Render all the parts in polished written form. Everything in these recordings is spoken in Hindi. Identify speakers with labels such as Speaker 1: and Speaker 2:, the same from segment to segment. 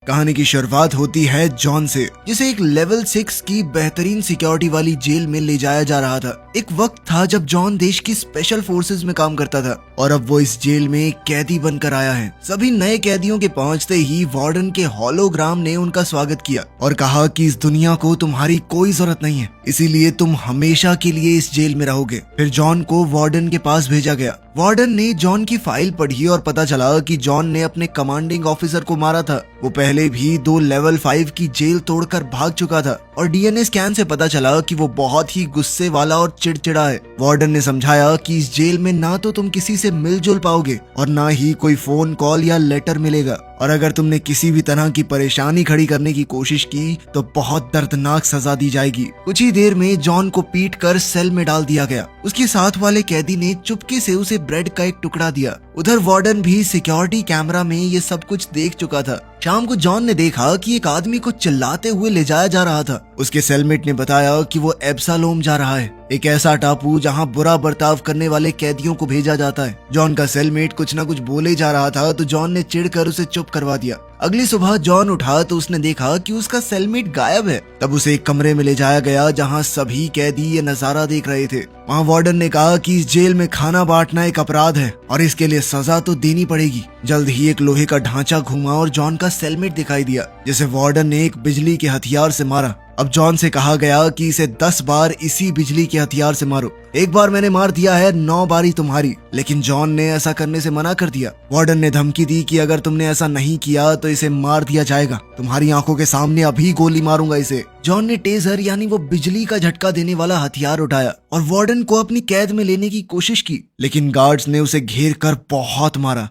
Speaker 1: कहानी की शुरुआत होती है जॉन से, जिसे एक लेवल 6 की बेहतरीन सिक्योरिटी वाली जेल में ले जाया जा रहा था। एक वक्त था जब जॉन देश की स्पेशल फोर्सेस में काम करता था और अब वो इस जेल में एक कैदी बनकर आया है। सभी नए कैदियों के पहुंचते ही वार्डन के होलोग्राम ने उनका स्वागत किया और कहा कि इस दुनिया को तुम्हारी कोई जरूरत नहीं है, इसीलिए तुम हमेशा के लिए इस जेल में रहोगे। फिर जॉन को वार्डन के पास भेजा गया। वार्डन ने जॉन की फाइल पढ़ी और पता चला कि जॉन ने अपने कमांडिंग ऑफिसर को मारा था। वो पहले भी 2 लेवल 5 की जेल तोड़कर भाग चुका था और डीएनए स्कैन से पता चला कि वो बहुत ही गुस्से वाला और चिड़चिड़ा है। वार्डन ने समझाया कि इस जेल में ना तो तुम किसी से मिलजुल पाओगे और ना ही कोई फोन कॉल या लेटर मिलेगा, और अगर तुमने किसी भी तरह की परेशानी खड़ी करने की कोशिश की तो बहुत दर्दनाक सजा दी जाएगी। कुछ ही देर में जॉन को पीट कर सेल में डाल दिया गया। उसके साथ वाले कैदी ने चुपके से उसे ब्रेड का एक टुकड़ा दिया। उधर वार्डन भी सिक्योरिटी कैमरा में ये सब कुछ देख चुका था। शाम को जॉन ने देखा कि एक आदमी को चिल्लाते हुए ले जाया जा रहा था। उसके सेलमेट ने बताया कि वो एब्सालोम जा रहा है, एक ऐसा टापू जहां बुरा बर्ताव करने वाले कैदियों को भेजा जाता है। जॉन का सेलमेट कुछ न कुछ बोले जा रहा था तो जॉन ने चिढ़कर उसे चुप करवा दिया। अगली सुबह जॉन उठा तो उसने देखा कि उसका सेलमेट गायब है। तब उसे एक कमरे में ले जाया गया जहां सभी कैदी ये नजारा देख रहे थे। वहां वार्डन ने कहा कि इस जेल में खाना बांटना एक अपराध है और इसके लिए सजा तो देनी पड़ेगी। जल्द ही एक लोहे का ढांचा घूमा और जॉन का सेलमेट दिखाई दिया, जिसे वार्डन ने एक बिजली के हथियार से मारा। अब जॉन से कहा गया कि इसे 10 बार इसी बिजली के हथियार से मारो। एक बार मैंने मार दिया है, 9 बारी तुम्हारी। लेकिन जॉन ने ऐसा करने से मना कर दिया। वार्डन ने धमकी दी कि अगर तुमने ऐसा नहीं किया तो इसे मार दिया जाएगा, तुम्हारी आंखों के सामने अभी गोली मारूंगा इसे। जॉन ने टेजर यानी वो बिजली का झटका देने वाला हथियार उठाया और वार्डन को अपनी कैद में लेने की कोशिश की, लेकिन गार्ड्स ने उसे घेर कर बहुत मारा।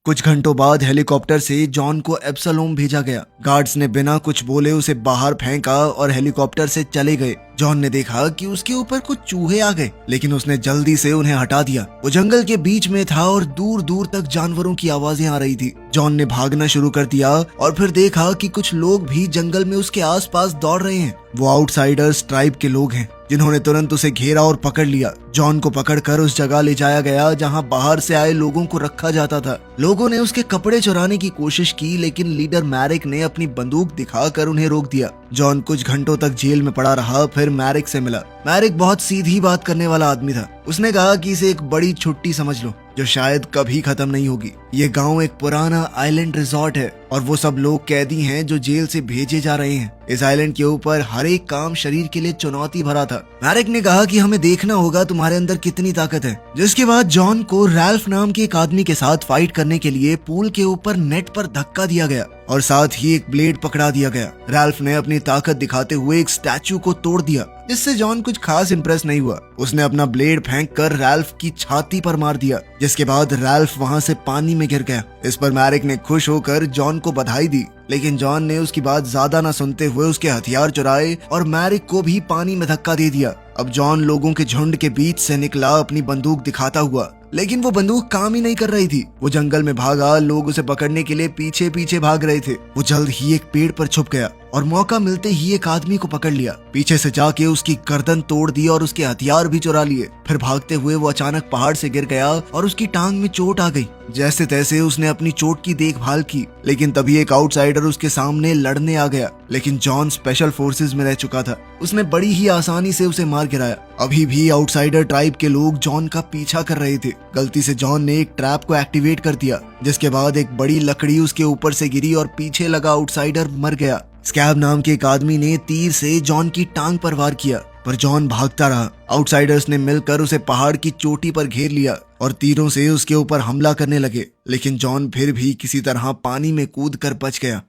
Speaker 1: कुछ घंटों बाद हेलीकॉप्टर से जॉन को एब्सालोम भेजा गया। गार्ड्स ने बिना कुछ बोले उसे बाहर फेंका और हेलीकॉप्टर से चले गए। जॉन ने देखा कि उसके ऊपर कुछ चूहे आ गए, लेकिन उसने जल्दी से उन्हें हटा दिया। वो जंगल के बीच में था और दूर दूर तक जानवरों की आवाजें आ रही थी। जॉन ने भागना शुरू कर दिया और फिर देखा कि कुछ लोग भी जंगल में उसके आसपास दौड़ रहे हैं। वो आउटसाइडर्स ट्राइब के लोग हैं, जिन्होंने तुरंत उसे घेरा और पकड़ लिया। जॉन को पकड़कर उस जगह ले जाया गया जहां बाहर से आए लोगों को रखा जाता था। लोगों ने उसके कपड़े चुराने की कोशिश की, लेकिन लीडर मैरिक ने अपनी बंदूक दिखाकर उन्हें रोक दिया। जॉन कुछ घंटों तक जेल में पड़ा रहा, फिर मैरिक से मिला। मैरिक बहुत सीधी बात करने वाला आदमी था। उसने कहा कि इसे एक बड़ी छुट्टी समझ लो जो शायद कभी खत्म नहीं होगी। ये गांव एक पुराना आइलैंड रिजॉर्ट है और वो सब लोग कैदी हैं जो जेल से भेजे जा रहे हैं। इस आइलैंड के ऊपर हर एक काम शरीर के लिए चुनौती भरा था। मैरिक ने कहा कि हमें देखना होगा तुम्हारे अंदर कितनी ताकत है। जिसके बाद जॉन को रैल्फ नाम के एक आदमी के साथ फाइट करने के लिए पूल के ऊपर नेट पर धक्का दिया गया और साथ ही एक ब्लेड पकड़ा दिया गया। रैल्फ ने अपनी ताकत दिखाते हुए एक स्टैचू को तोड़ दिया, जिससे जॉन कुछ खास इंप्रेस नहीं हुआ। उसने अपना ब्लेड फेंक कर रैल्फ की छाती पर मार दिया, जिसके बाद रैल्फ वहां से पानी में गिर गया। इस पर मैरिक ने खुश होकर जॉन को बधाई दी, लेकिन जॉन ने उसकी बात ज्यादा न सुनते हुए उसके हथियार चुराए और मैरिक को भी पानी में धक्का दे दिया। अब जॉन लोगों के झुंड के बीच से निकला अपनी बंदूक दिखाता हुआ, लेकिन वो बंदूक काम ही नहीं कर रही थी। वो जंगल में भागा, लोग उसे पकड़ने के लिए पीछे पीछे भाग रहे थे। वो जल्द ही एक पेड़ पर छुप गया और मौका मिलते ही एक आदमी को पकड़ लिया। पीछे से जाके उसकी गर्दन तोड़ दी और उसके हथियार भी चुरा लिए। फिर भागते हुए वो अचानक पहाड़ से गिर गया और उसकी टांग में चोट आ गई। जैसे तैसे उसने अपनी चोट की देखभाल की, लेकिन तभी एक आउटसाइडर उसके सामने लड़ने आ गया। लेकिन जॉन स्पेशल फोर्सेस में रह चुका था, उसने बड़ी ही आसानी से उसे मार गिराया। अभी भी आउटसाइडर ट्राइब के लोग जॉन का पीछा कर रहे थे। गलती से जॉन ने एक ट्रैप को एक्टिवेट कर दिया, जिसके बाद एक बड़ी लकड़ी उसके ऊपर से गिरी और पीछे लगा आउटसाइडर मर गया। स्कैब नाम के एक आदमी ने तीर से जॉन की टांग पर वार किया, पर जॉन भागता रहा। आउटसाइडर्स ने मिलकर उसे पहाड़ की चोटी पर घेर लिया और तीरों से उसके ऊपर हमला करने लगे, लेकिन जॉन फिर भी किसी तरह पानी में कूदकर बच गया।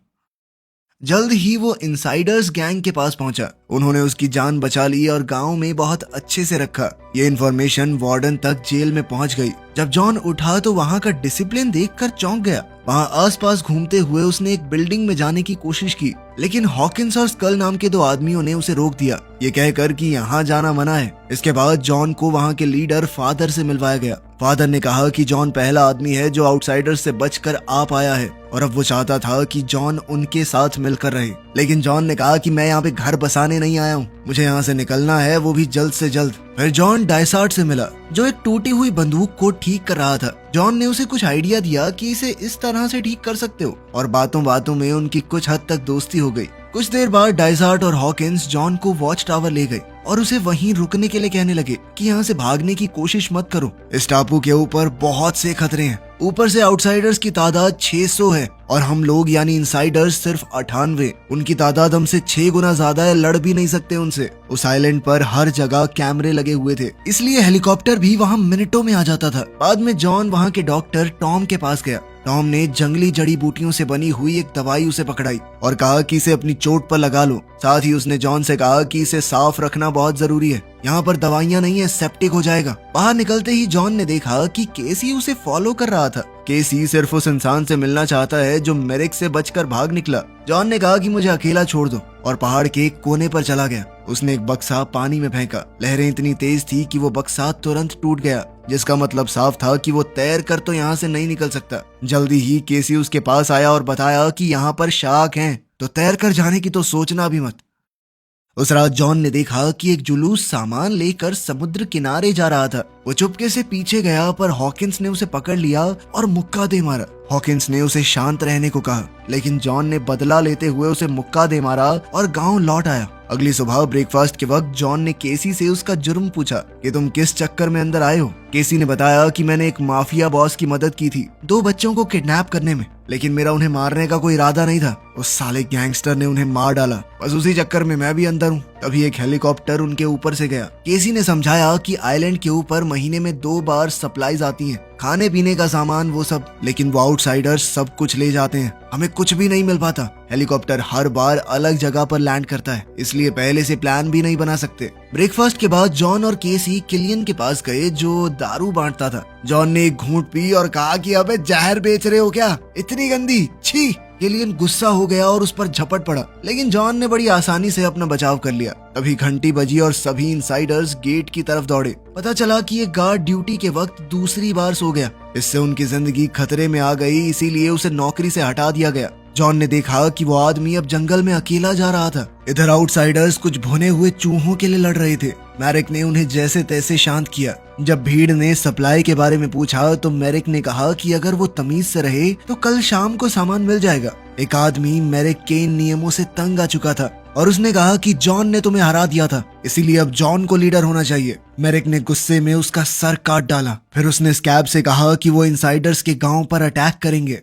Speaker 1: जल्द ही वो इनसाइडर्स गैंग के पास पहुंचा। उन्होंने उसकी जान बचा ली और गांव में बहुत अच्छे से रखा। ये इन्फॉर्मेशन वार्डन तक जेल में पहुंच गई। जब जॉन उठा तो वहां का डिसिप्लिन देखकर चौंक गया। वहां आसपास घूमते हुए उसने एक बिल्डिंग में जाने की कोशिश की, लेकिन हॉकिंस और स्कल नाम के 2 आदमियों ने उसे रोक दिया, ये कहकर कि यहाँ जाना मना है। इसके बाद जॉन को वहां के लीडर फादर से मिलवाया गया। फादर ने कहा कि जॉन पहला आदमी है जो आउटसाइडर्स से बचकर आ पाया है और अब वो चाहता था कि जॉन उनके साथ मिलकर रहे। लेकिन जॉन ने कहा कि मैं यहाँ पे घर बसाने नहीं आया हूँ, मुझे यहाँ से निकलना है, वो भी जल्द से जल्द। फिर जॉन डायसार्ट से मिला जो एक टूटी हुई बंदूक को ठीक कर रहा था। जॉन ने उसे कुछ आइडिया दिया कि इसे इस तरह से ठीक कर सकते हो और बातों बातों में उनकी कुछ हद तक दोस्ती हो गई। कुछ देर बाद डायसार्ट और हॉकिंस जॉन को वॉच टावर ले गए और उसे वहीं रुकने के लिए कहने लगे कि यहाँ से भागने की कोशिश मत करो, इस टापू के ऊपर बहुत से खतरे हैं। ऊपर से आउटसाइडर्स की तादाद 600 है और हम लोग यानी इनसाइडर्स सिर्फ 98। उनकी तादाद हमसे 6 गुना ज्यादा है, लड़ भी नहीं सकते उनसे। उस आइलैंड पर हर जगह कैमरे लगे हुए थे, इसलिए हेलीकॉप्टर भी वहाँ मिनटों में आ जाता था। बाद में जॉन वहाँ के डॉक्टर टॉम के पास गया। टॉम ने जंगली जड़ी बूटियों से बनी हुई एक दवाई उसे पकड़ाई और कहा कि इसे अपनी चोट पर लगा लो। साथ ही उसने जॉन से कहा कि इसे साफ रखना बहुत जरूरी है, यहाँ पर दवाइयाँ नहीं है, सेप्टिक हो जाएगा। बाहर निकलते ही जॉन ने देखा कि केसी उसे फॉलो कर रहा था। केसी सिर्फ उस इंसान से मिलना चाहता है जो मेरिक से बचकर भाग निकला। जॉन ने कहा कि मुझे अकेला छोड़ दो और पहाड़ के एक कोने पर चला गया। उसने एक बक्सा पानी में फेंका। लहरें इतनी तेज थी कि वो बक्सा तुरंत टूट गया, जिसका मतलब साफ था कि वो तैर कर तो यहाँ से नहीं निकल सकता। जल्दी ही केसी उसके पास आया और बताया कि यहाँ पर शार्क हैं, तो तैर कर जाने की तो सोचना भी मत। उस रात जॉन ने देखा कि एक जुलूस सामान लेकर समुद्र किनारे जा रहा था। वो चुपके से पीछे गया पर हॉकिंस ने उसे पकड़ लिया और मुक्का दे मारा। हॉकिंस ने उसे शांत रहने को कहा, लेकिन जॉन ने बदला लेते हुए उसे मुक्का दे मारा और गांव लौट आया। अगली सुबह ब्रेकफास्ट के वक्त जॉन ने केसी से उसका जुर्म पूछा कि तुम किस चक्कर में अंदर आए हो। केसी ने बताया कि मैंने एक माफिया बॉस की मदद की थी 2 बच्चों को किडनैप करने में, लेकिन मेरा उन्हें मारने का कोई इरादा नहीं था। उस साले गैंगस्टर ने उन्हें मार डाला, बस उसी चक्कर में मैं भी अंदर हूँ। तभी एक हेलीकॉप्टर उनके ऊपर से गया। केसी ने समझाया कि आइलैंड के ऊपर महीने में 2 बार सप्लाईज आती हैं, खाने पीने का सामान वो सब, लेकिन वो आउटसाइडर्स सब कुछ ले जाते हैं, हमें कुछ भी नहीं मिल पाता। हेलीकॉप्टर हर बार अलग जगह पर लैंड करता है, इसलिए पहले से प्लान भी नहीं बना सकते। ब्रेकफास्ट के बाद जॉन और केसी किलियन के पास गए जो दारू बांटता था। जॉन ने एक घूंट पी और कहा कि अबे जहर बेच रहे हो क्या, इतनी गंदी, छी। किलियन गुस्सा हो गया और उस पर झपट पड़ा, लेकिन जॉन ने बड़ी आसानी से अपना बचाव कर लिया। तभी घंटी बजी और सभी इनसाइडर्स गेट की तरफ दौड़े। पता चला कि ये गार्ड ड्यूटी के वक्त दूसरी बार सो गया। इससे उनकी जिंदगी खतरे में आ गई, इसीलिए उसे नौकरी से हटा दिया गया। जॉन ने देखा कि वो आदमी अब जंगल में अकेला जा रहा था। इधर आउटसाइडर्स कुछ भुने हुए चूहों के लिए लड़ रहे थे। मैरिक ने उन्हें जैसे तैसे शांत किया। जब भीड़ ने सप्लाई के बारे में पूछा तो मैरिक ने कहा कि अगर वो तमीज से रहे तो कल शाम को सामान मिल जाएगा। एक आदमी मैरिक के इन नियमों से तंग आ चुका था और उसने कहा कि जॉन ने तुम्हें हरा दिया था, इसीलिए अब जॉन को लीडर होना चाहिए। मैरिक ने गुस्से में उसका सर काट डाला। फिर उसने स्कैब से कहा कि वो इनसाइडर्स के गांव पर अटैक करेंगे।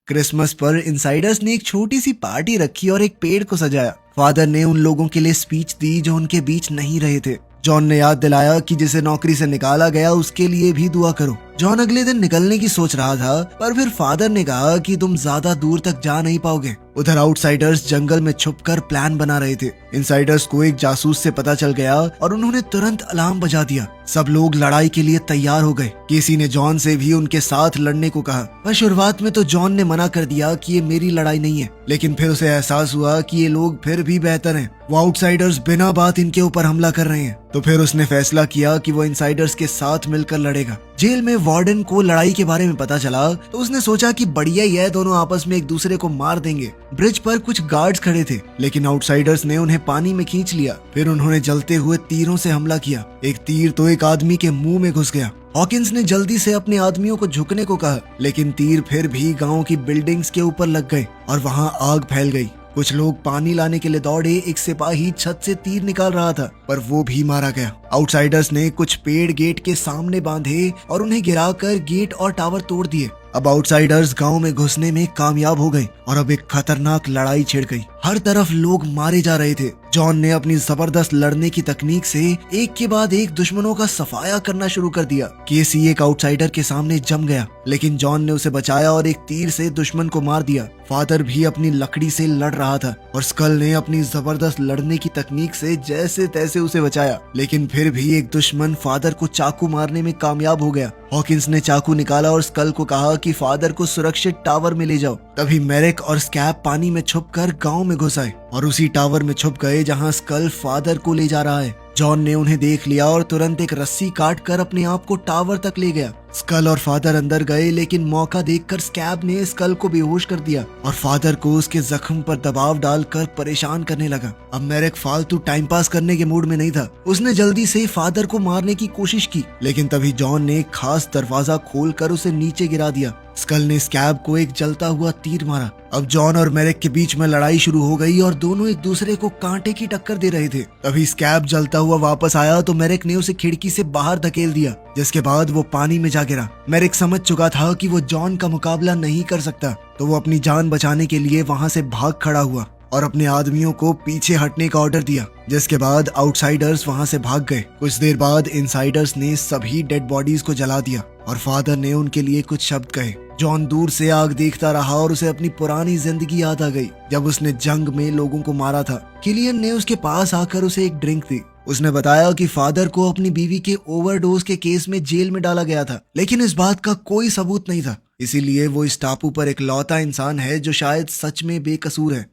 Speaker 1: क्रिसमस पर इनसाइडर्स ने एक छोटी सी पार्टी रखी और एक पेड़ को सजाया। फादर ने उन लोगों के लिए स्पीच दी जो उनके बीच नहीं रहे थे। जॉन ने याद दिलाया कि जिसे नौकरी से निकाला गया उसके लिए भी दुआ करो। जॉन अगले दिन निकलने की सोच रहा था, पर फिर फादर ने कहा कि तुम ज्यादा दूर तक जा नहीं पाओगे। उधर आउटसाइडर्स जंगल में छुपकर प्लान बना रहे थे। इनसाइडर्स को एक जासूस से पता चल गया और उन्होंने तुरंत अलार्म बजा दिया। सब लोग लड़ाई के लिए तैयार हो गए। केसी ने जॉन से भी उनके साथ लड़ने को कहा, पर शुरुआत में तो जॉन ने मना कर दिया कि ये मेरी लड़ाई नहीं है, लेकिन फिर उसे एहसास हुआ कि ये लोग फिर भी बेहतर हैं। वो आउटसाइडर्स बिना बात इनके ऊपर हमला कर रहे हैं, तो फिर उसने फैसला किया कि वो इनसाइडर्स के साथ मिलकर लड़ेगा। जेल में वार्डन को लड़ाई के बारे में पता चला तो उसने सोचा कि बढ़िया ही है, दोनों आपस में एक दूसरे को मार देंगे। ब्रिज पर कुछ गार्ड्स खड़े थे, लेकिन आउटसाइडर्स ने उन्हें पानी में खींच लिया। फिर उन्होंने जलते हुए तीरों से हमला किया। एक तीर तो एक आदमी के मुंह में घुस गया। हॉकिंस ने जल्दी से अपने आदमियों को झुकने को कहा, लेकिन तीर फिर भी गांव की बिल्डिंग्स के ऊपर लग गए और वहां आग फैल गई। कुछ लोग पानी लाने के लिए दौड़े। एक सिपाही छत से तीर निकाल रहा था, पर वो भी मारा गया। आउटसाइडर्स ने कुछ पेड़ गेट के सामने बांधे और उन्हें गिराकर गेट और टावर तोड़ दिए। अब आउटसाइडर्स गांव में घुसने में कामयाब हो गए और अब एक खतरनाक लड़ाई छिड़ गई। हर तरफ लोग मारे जा रहे थे। जॉन ने अपनी जबरदस्त लड़ने की तकनीक से एक के बाद एक दुश्मनों का सफाया करना शुरू कर दिया। केसी एक आउटसाइडर के सामने जम गया, लेकिन जॉन ने उसे बचाया और एक तीर से दुश्मन को मार दिया। फादर भी अपनी लकड़ी से लड़ रहा था और स्कल ने अपनी जबरदस्त लड़ने की तकनीक से जैसे तैसे उसे बचाया, लेकिन फिर भी एक दुश्मन फादर को चाकू मारने में कामयाब हो गया। हॉकिंस ने चाकू निकाला और स्कल को कहा कि फादर को सुरक्षित टावर में ले जाओ। तभी मैरिक और स्कैब पानी में छुपकर गांव में घुस आए और उसी टावर में छुप गए जहां स्कल फादर को ले जा रहा है। जॉन ने उन्हें देख लिया और तुरंत एक रस्सी काट कर अपने आप को टावर तक ले गया। स्कल और फादर अंदर गए, लेकिन मौका देखकर स्कैब ने स्कल को बेहोश कर दिया और फादर को उसके जख्म पर दबाव डालकर परेशान करने लगा। अब मेरेक फालतू टाइम पास करने के मूड में नहीं था। उसने जल्दी से फादर को मारने की कोशिश की, लेकिन तभी जॉन ने एक खास दरवाजा खोलकर उसे नीचे गिरा दिया। स्कल ने स्कैब को एक जलता हुआ तीर मारा। अब जॉन और मेरेक के बीच में लड़ाई शुरू हो गई और दोनों एक दूसरे को कांटे की टक्कर दे रहे थे। तभी स्कैब जलता हुआ वापस आया तो मेरेक ने उसे खिड़की से बाहर धकेल दिया, जिसके बाद वो पानी में जा गिरा। मेरेक समझ चुका था कि वो जॉन का मुकाबला नहीं कर सकता, तो वो अपनी जान बचाने के लिए वहां से भाग खड़ा हुआ और अपने आदमियों को पीछे हटने का ऑर्डर दिया, जिसके बाद आउटसाइडर्स वहां से भाग गए। कुछ देर बाद इनसाइडर्स ने सभी डेड बॉडीज को जला दिया और फादर ने उनके लिए कुछ शब्द कहे। जॉन दूर से आग देखता रहा और उसे अपनी पुरानी जिंदगी याद आ गई, जब उसने जंग में लोगों को मारा था। किलियन ने उसके पास आकर उसे एक ड्रिंक दी। उसने बताया कि फादर को अपनी बीवी के ओवरडोज के केस में जेल में डाला गया था, लेकिन इस बात का कोई सबूत नहीं था। इसीलिए वो इस टापू पर इकलौता इंसान है जो शायद सच में बेकसूर है।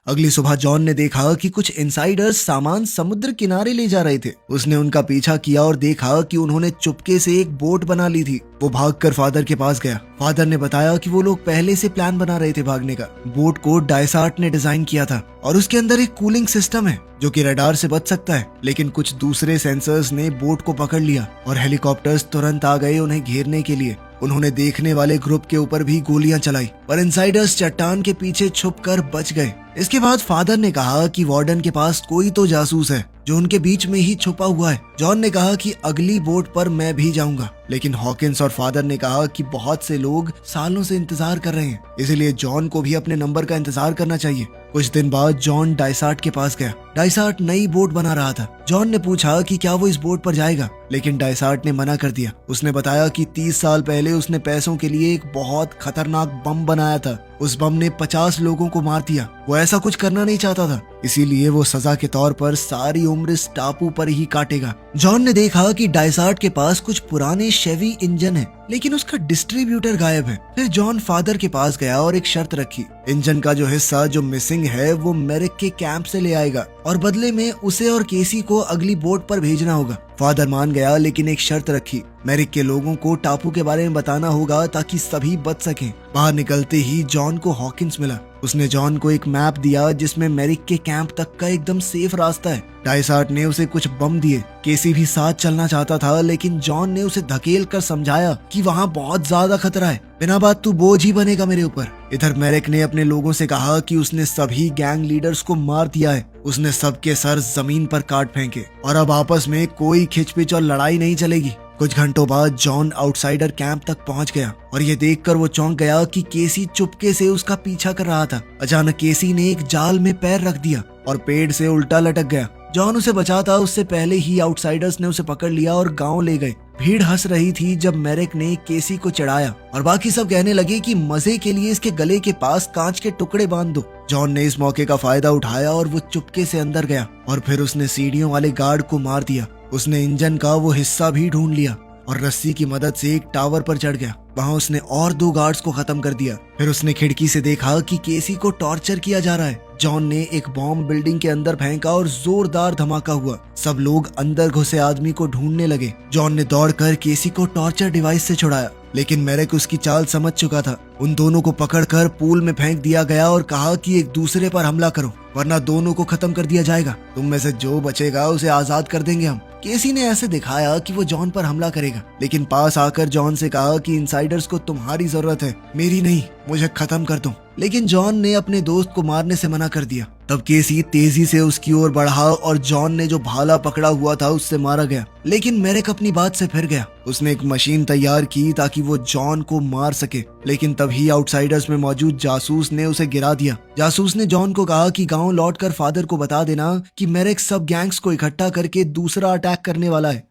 Speaker 1: अगली सुबह जॉन ने देखा कि कुछ इनसाइडर्स सामान समुद्र किनारे ले जा रहे थे। उसने उनका पीछा किया और देखा कि उन्होंने चुपके से एक बोट बना ली थी। वो भागकर फादर के पास गया। फादर ने बताया कि वो लोग पहले से प्लान बना रहे थे भागने का। बोट को डायसार्ट ने डिजाइन किया था और उसके अंदर एक कूलिंग सिस्टम है जो कि रडार से बच सकता है, लेकिन कुछ दूसरे सेंसर्स ने बोट को पकड़ लिया और हेलीकॉप्टर्स तुरंत आ गए उन्हें घेरने के लिए। उन्होंने देखने वाले ग्रुप के ऊपर भी गोलियां चलाई, पर इनसाइडर्स चट्टान के पीछे छुपकर बच गए। इसके बाद फादर ने कहा कि वार्डन के पास कोई तो जासूस है जो उनके बीच में ही छुपा हुआ है। जॉन ने कहा कि अगली बोट पर मैं भी जाऊंगा, लेकिन हॉकिंस और फादर ने कहा कि बहुत से लोग सालों से इंतजार कर रहे हैं, इसलिए जॉन को भी अपने नंबर का इंतजार करना चाहिए। कुछ दिन बाद जॉन डायसार्ट के पास गया। डायसार्ट नई बोट बना रहा था। जॉन ने पूछा कि क्या वो इस बोट पर जाएगा, लेकिन डायसार्ट ने मना कर दिया। उसने बताया कि 30 साल पहले उसने पैसों के लिए एक बहुत खतरनाक बम बनाया था। उस बम ने 50 लोगों को मार दिया। वो ऐसा कुछ करना नहीं चाहता था, इसीलिए वो सजा के तौर पर सारी उम्र इस टापू पर ही काटेगा। जॉन ने देखा कि डायसार्ट के पास कुछ पुराने शेवी इंजन है, लेकिन उसका डिस्ट्रीब्यूटर गायब है। फिर जॉन फादर के पास गया और एक शर्त रखी। इंजन का जो हिस्सा जो मिसिंग है वो मेरिक के कैंप से ले आएगा और बदले में उसे और केसी को अगली बोट पर भेजना होगा। फादर मान गया, लेकिन एक शर्त रखी। मेरिक के लोगों को टापू के बारे में बताना होगा ताकि सभी बच सकें। बाहर निकलते ही जॉन को हॉकिंस मिला। उसने जॉन को एक मैप दिया जिसमें मेरिक के कैंप तक का एकदम सेफ रास्ता है। डायसार्ट ने उसे कुछ बम दिए। केसी भी साथ चलना चाहता था, लेकिन जॉन ने उसे धकेल कर समझाया कि वहाँ बहुत ज्यादा खतरा है, बिना बात तू बोझ ही बनेगा मेरे ऊपर। इधर मेरिक ने अपने लोगों से कहा कि उसने सभी गैंग लीडर्स को मार दिया है। उसने सबके सर जमीन पर काट फेंके और अब आपस में कोई खिचपिच और लड़ाई नहीं चलेगी। कुछ घंटों बाद जॉन आउटसाइडर कैंप तक पहुंच गया और ये देखकर वो चौंक गया कि केसी चुपके से उसका पीछा कर रहा था। अचानक केसी ने एक जाल में पैर रख दिया और पेड़ से उल्टा लटक गया। जॉन उसे बचाता उससे पहले ही आउटसाइडर्स ने उसे पकड़ लिया और गांव ले गए। भीड़ हंस रही थी जब मेरिक ने केसी को चढ़ाया और बाकी सब कहने लगे कि मजे के लिए इसके गले के पास कांच के टुकड़े बांध दो। जॉन ने इस मौके का फायदा उठाया और वो चुपके से अंदर गया और फिर उसने सीढ़ियों वाले गार्ड को मार दिया। उसने इंजन का वो हिस्सा भी ढूंढ लिया और रस्सी की मदद से एक टावर पर चढ़ गया। वहां उसने और 2 गार्ड्स को खत्म कर दिया। फिर उसने खिड़की से देखा कि केसी को टॉर्चर किया जा रहा है। जॉन ने एक बॉम्ब बिल्डिंग के अंदर फेंका और जोरदार धमाका हुआ। सब लोग अंदर घुसे आदमी को ढूंढने लगे। जॉन ने दौड़कर केसी को टॉर्चर डिवाइस से छुड़ाया, लेकिन मेरिक उसकी चाल समझ चुका था। उन दोनों को पकड़कर पूल में फेंक दिया गया और कहा कि एक दूसरे पर हमला करो, वरना दोनों को खत्म कर दिया जाएगा। तुम में से जो बचेगा उसे आजाद कर देंगे हम। केसी ने ऐसे दिखाया कि वो जॉन पर हमला करेगा, लेकिन पास आकर जॉन से कहा कि इनसाइडर्स को तुम्हारी जरूरत है, मेरी नहीं, मुझे खत्म कर दो। लेकिन जॉन ने अपने दोस्त को मारने से मना कर दिया। तब केसी तेजी से उसकी ओर बढ़ा और जॉन ने जो भाला पकड़ा हुआ था उससे मारा गया। लेकिन मेरिक अपनी बात से फिर गया। उसने एक मशीन तैयार की ताकि वो जॉन को मार सके, लेकिन तभी आउटसाइडर्स में मौजूद जासूस ने उसे गिरा दिया। जासूस ने जॉन को कहा कि गांव लौटकर फादर को बता देना कि मेरिक सब गैंग्स को इकट्ठा करके दूसरा अटैक करने वाला है।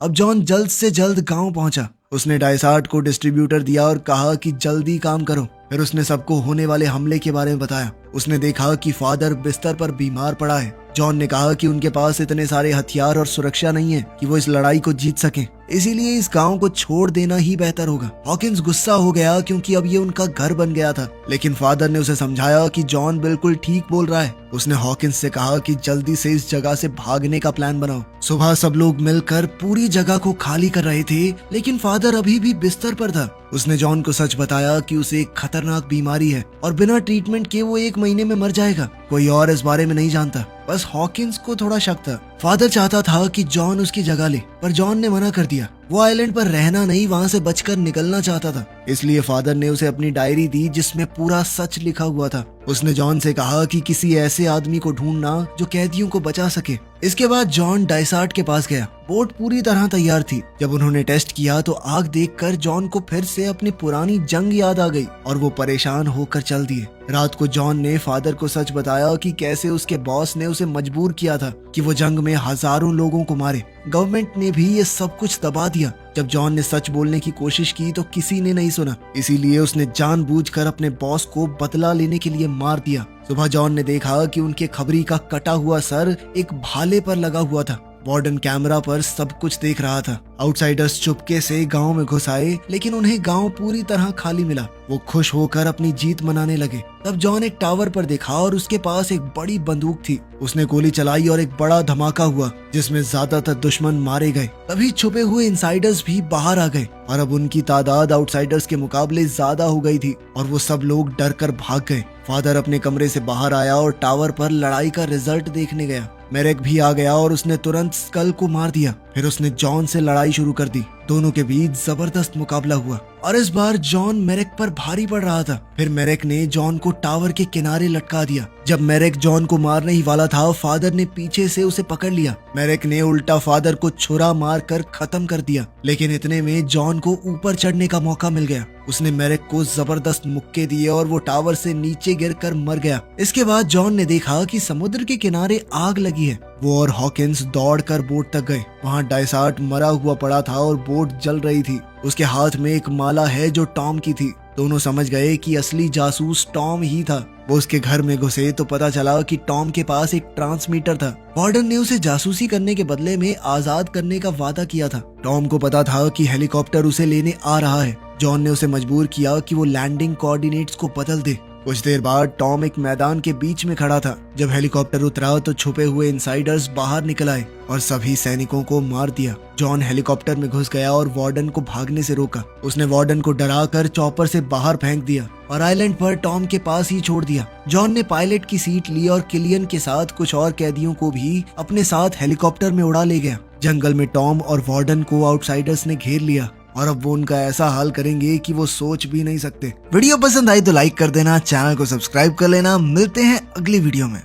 Speaker 1: अब जॉन जल्द से जल्द गांव पहुंचा। उसने डायसार्ट को डिस्ट्रीब्यूटर दिया और कहा कि जल्दी काम करो। फिर उसने सबको होने वाले हमले के बारे में बताया। उसने देखा कि फादर बिस्तर पर बीमार पड़ा है। जॉन ने कहा कि उनके पास इतने सारे हथियार और सुरक्षा नहीं है कि वो इस लड़ाई को जीत सकें। इसीलिए इस गांव को छोड़ देना ही बेहतर होगा। हॉकिंस गुस्सा हो गया क्योंकि अब ये उनका घर बन गया था, लेकिन फादर ने उसे समझाया कि जॉन बिल्कुल ठीक बोल रहा है। उसने हॉकिंस से कहा कि जल्दी से इस जगह से भागने का प्लान बनाओ। सुबह सब लोग मिलकर पूरी जगह को खाली कर रहे थे, लेकिन फादर अभी भी बिस्तर पर था। उसने जॉन को सच बताया कि उसे एक खतरनाक बीमारी है और बिना ट्रीटमेंट के वो 1 महीने में मर जाएगा। कोई और इस बारे में नहीं जानता, बस हॉकिंस को थोड़ा शक था। फादर चाहता था कि जॉन उसकी जगह ले, पर जॉन ने मना कर दिया। वो आइलैंड पर रहना नहीं, वहाँ से बचकर निकलना चाहता था। इसलिए फादर ने उसे अपनी डायरी दी जिसमें पूरा सच लिखा हुआ था। उसने जॉन से कहा कि किसी ऐसे आदमी को ढूंढना जो कैदियों को बचा सके। इसके बाद जॉन डाइसार्ट के पास गया। बोट पूरी तरह तैयार थी। जब उन्होंने टेस्ट किया तो आग देखकर जॉन को फिर से अपनी पुरानी जंग याद आ गई और वो परेशान होकर चल दिए। रात को जॉन ने फादर को सच बताया कि कैसे उसके बॉस ने उसे मजबूर किया था कि वो जंग में हजारों लोगों को मारे। गवर्नमेंट ने भी ये सब कुछ दबा दिया। जब जॉन ने सच बोलने की कोशिश की तो किसी ने नहीं सुना, इसीलिए उसने जानबूझकर अपने बॉस को बदला लेने के लिए मार दिया। सुबह जॉन ने देखा कि उनके खबरी का कटा हुआ सर एक भाले पर लगा हुआ था। वार्डन कैमरा पर सब कुछ देख रहा था। आउटसाइडर्स चुपके से गांव में घुस आए, लेकिन उन्हें गांव पूरी तरह खाली मिला। वो खुश होकर अपनी जीत मनाने लगे। तब जॉन एक टावर पर देखा और उसके पास एक बड़ी बंदूक थी। उसने गोली चलाई और एक बड़ा धमाका हुआ जिसमें ज्यादातर दुश्मन मारे गए। तभी छुपे हुए इनसाइडर्स भी बाहर आ गए और अब उनकी तादाद आउटसाइडर्स के मुकाबले ज्यादा हो गई थी और वो सब लोग डर कर भाग गए। फादर अपने कमरे से बाहर आया और टावर पर लड़ाई का रिजल्ट देखने गया। मेरेक भी आ गया और उसने तुरंत स्कल को मार दिया। फिर उसने जॉन से लड़ाई शुरू कर दी। दोनों के बीच जबरदस्त मुकाबला हुआ और इस बार जॉन मेरेक पर भारी पड़ रहा था। फिर मेरेक ने जॉन को टावर के किनारे लटका दिया। जब मेरेक जॉन को मारने ही वाला था, फादर ने पीछे से उसे पकड़ लिया। मेरेक ने उल्टा फादर को छुरा मार कर खत्म कर दिया, लेकिन इतने में जॉन को ऊपर चढ़ने का मौका मिल गया। उसने मेरेक को जबरदस्त मुक्के दिए और वो टावर से नीचे गिरकर मर गया। इसके बाद जॉन ने देखा कि समुद्र के किनारे आग लगी है। वो और हॉकिंस दौड़कर बोट तक गए। वहाँ डाइसार्ट मरा हुआ पड़ा था और बोट जल रही थी। उसके हाथ में एक माला है जो टॉम की थी। दोनों समझ गए कि असली जासूस टॉम ही था। वो उसके घर में घुसे तो पता चला कि टॉम के पास एक ट्रांसमीटर था। वार्डन ने उसे जासूसी करने के बदले में आजाद करने का वादा किया था। टॉम को पता था कि हेलीकॉप्टर उसे लेने आ रहा है। जॉन ने उसे मजबूर किया कि वो लैंडिंग कोऑर्डिनेट्स को बदल दे। कुछ देर बाद टॉम एक मैदान के बीच में खड़ा था। जब हेलीकॉप्टर उतरा तो छुपे हुए इनसाइडर्स बाहर निकल आए और सभी सैनिकों को मार दिया। जॉन हेलीकॉप्टर में घुस गया और वार्डन को भागने से रोका। उसने वार्डन को डराकर चॉपर से बाहर फेंक दिया और आइलैंड पर टॉम के पास ही छोड़ दिया। जॉन ने पायलट की सीट ली और किलियन के साथ कुछ और कैदियों को भी अपने साथ हेलीकॉप्टर में उड़ा ले गया। जंगल में टॉम और वार्डन को आउटसाइडर्स ने घेर लिया और अब वो उनका ऐसा हाल करेंगे कि वो सोच भी नहीं सकते। वीडियो पसंद आई तो लाइक कर देना, चैनल को सब्सक्राइब कर लेना। मिलते हैं अगली वीडियो में।